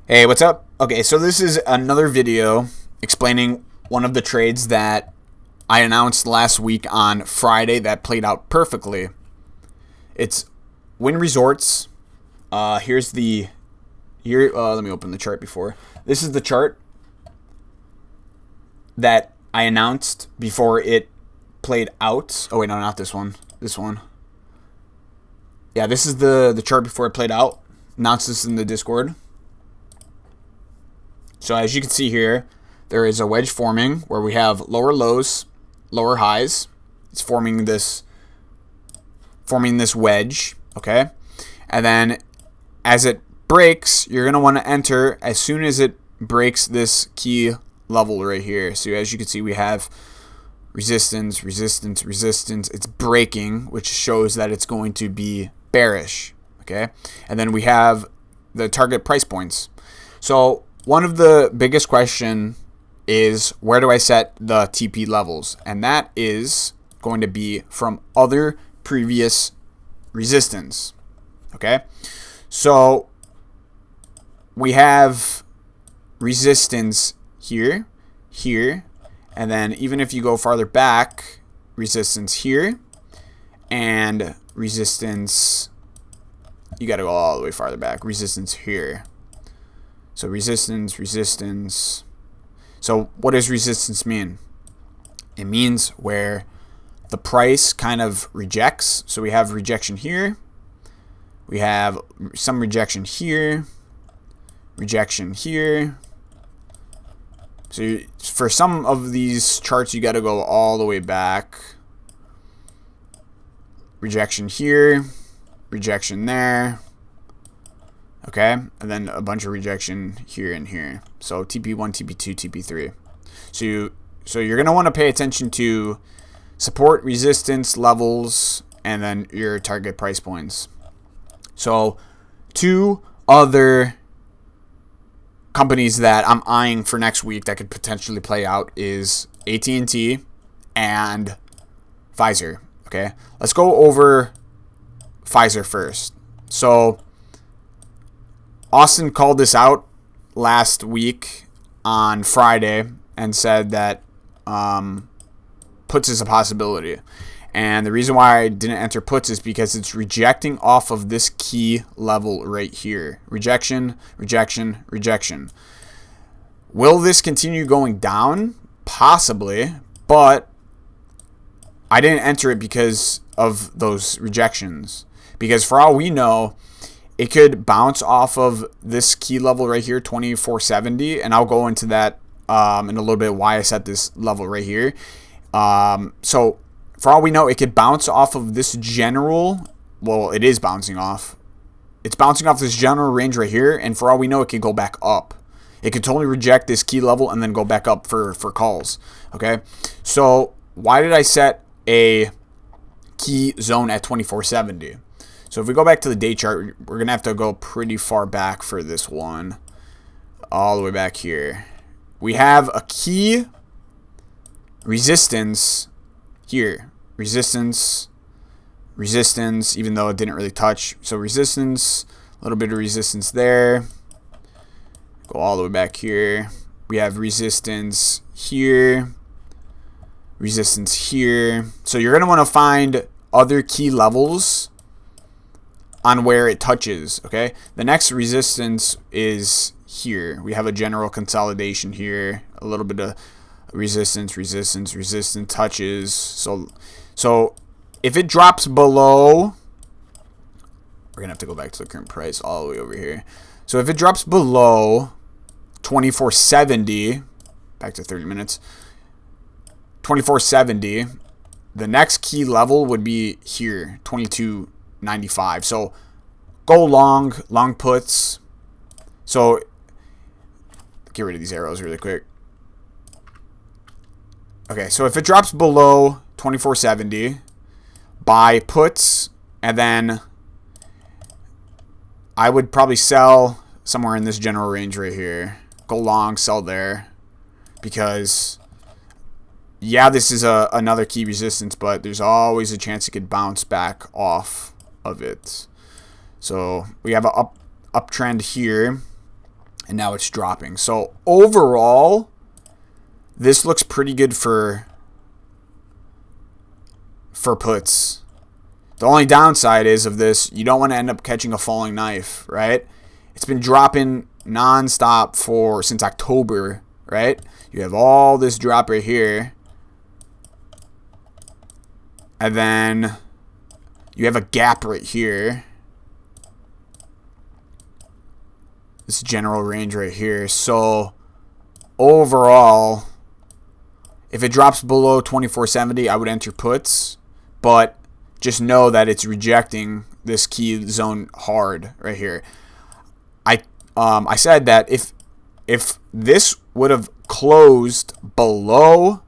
Hey, what's up? Okay, so this is another video explaining one of the trades that I announced last week on Friday that played out perfectly. It's Win Resorts. Here's the here. Let me open the chart before. This is the chart that I announced before it played out. Oh wait, no, not this one. This one. Yeah, this is the chart before it played out. Announced this in the Discord. So as you can see here, there is a wedge forming where we have lower lows, lower highs. It's forming this wedge, okay? And then as it breaks, you're going to want to enter as soon as it breaks this key level right here. So as you can see, we have resistance, resistance, resistance. It's breaking, which shows that it's going to be bearish, okay? And then we have the target price points. So one of the biggest question is, where do I set the TP levels? And that is going to be from other previous resistance. Okay, so we have resistance here, here, and then even if you go farther back, resistance here, and resistance, you got to go all the way farther back, resistance here. So resistance, resistance. So what does resistance mean? It means where the price kind of rejects. So we have rejection here. We have some rejection here. Rejection here. So for some of these charts, you got to go all the way back. Rejection here. Rejection there. Okay, and then a bunch of rejection here and here. So TP1, TP2, TP3. So you're going to want to pay attention to support, resistance, levels, and then your target price points. So two other companies that I'm eyeing for next week that could potentially play out is AT&T and Pfizer. Okay, let's go over Pfizer first. So Austin called this out last week on Friday and said that puts is a possibility. And the reason why I didn't enter puts is because it's rejecting off of this key level right here. Rejection, rejection, rejection. Will this continue going down? Possibly, but I didn't enter it because of those rejections. Because for all we know, it could bounce off of this key level right here, 2470, and I'll go into that in a little bit why I set this level right here. So for all we know, it could bounce off of this general, well, it is bouncing off. It's bouncing off this general range right here, and for all we know, it could go back up. It could totally reject this key level and then go back up for calls, okay? So why did I set a key zone at 2470? So if we go back to the day chart, we're going to have to go pretty far back for this one. All the way back here. We have a key resistance here. Resistance, resistance, even though it didn't really touch. So resistance, a little bit of resistance there. Go all the way back here. We have resistance here. Resistance here. So you're going to want to find other key levels on where it touches, okay? The next resistance is here. We have a general consolidation here, a little bit of resistance, resistance, resistance touches. So if it drops below, we're gonna have to go back to the current price all the way over here. So if it drops below 2470, back to 30 minutes, 2470, the next key level would be here, 2295. So go long puts. So get rid of these arrows really quick. Okay, so if it drops below 2470, buy puts, and then I would probably sell somewhere in this general range right here. Go long, sell there, because yeah, this is another key resistance, but there's always a chance it could bounce back off of it. So we have an uptrend here, and now it's dropping. So overall, this looks pretty good for puts. The only downside is of this, you don't want to end up catching a falling knife, right? It's been dropping non-stop since October, right? You have all this drop right here, and then you have a gap right here. This general range right here. So overall, if it drops below 2470, I would enter puts, but just know that it's rejecting this key zone hard right here. I said that if this would have closed below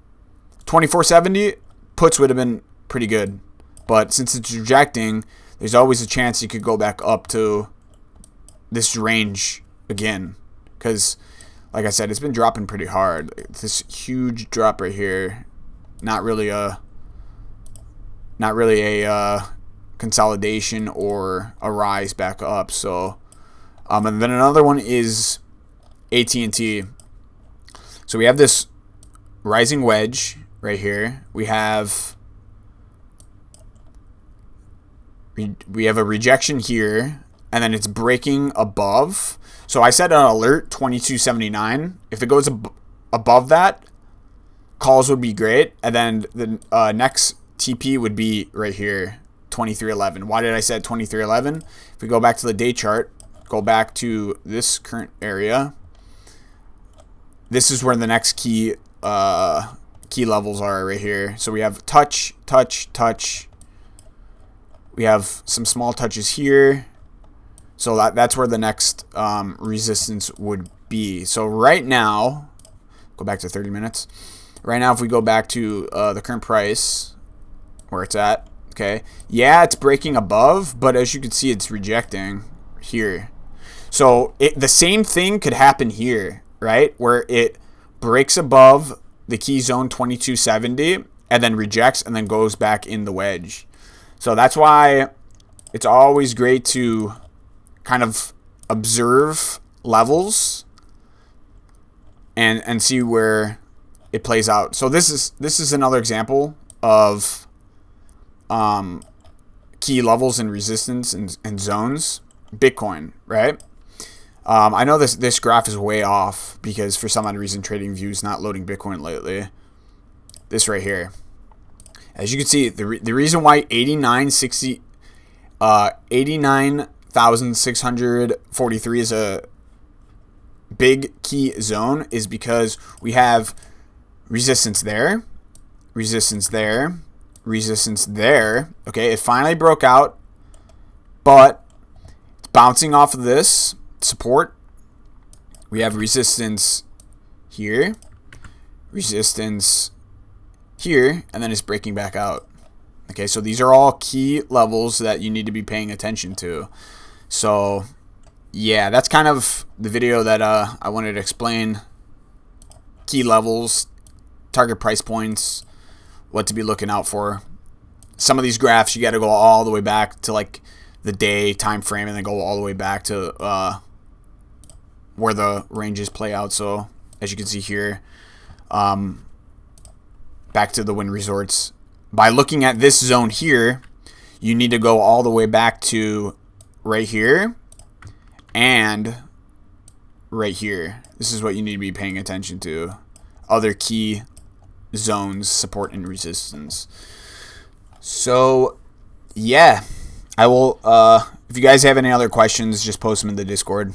2470, puts would have been pretty good. But since it's rejecting, there's always a chance you could go back up to this range again. Because, like I said, it's been dropping pretty hard. This huge drop right here, not really a consolidation or a rise back up. So, and then another one is AT&T. So we have this rising wedge right here. We have a rejection here, and then it's breaking above. So I set an alert 2279. If it goes above that, calls would be great, and then the next TP would be right here, 2311. Why did I set 2311? If we go back to the day chart, go back to this current area, this is where the next key levels are right here. So we have touch, touch, touch. We have some small touches here. So that's where the next resistance would be. So right now, go back to 30 minutes. Right now, if we go back to the current price, where it's at, okay, yeah, it's breaking above, but as you can see, it's rejecting here. So the same thing could happen here, right, where it breaks above the key zone 2270 and then rejects and then goes back in the wedge. So that's why it's always great to kind of observe levels and see where it plays out. So this is another example of key levels and resistance and zones. Bitcoin, right? I know this graph is way off because for some odd reason TradingView is not loading Bitcoin lately. This right here, as you can see, the reason why 89,643 is a big key zone is because we have resistance there, resistance there, resistance there. Okay, it finally broke out, but it's bouncing off of this support. We have resistance here, resistance here, and then it's breaking back out. Okay, so these are all key levels that you need to be paying attention to. So yeah, that's kind of the video that I wanted to explain. Key levels, target price points, what to be looking out for. Some of these graphs you got to go all the way back to like the day time frame and then go all the way back to where the ranges play out. So as you can see here, back to the wind resorts. By looking at this zone here, you need to go all the way back to right here and right here. This is what you need to be paying attention to. Other key zones, support and resistance. So yeah, I will if you guys have any other questions, just post them in the Discord.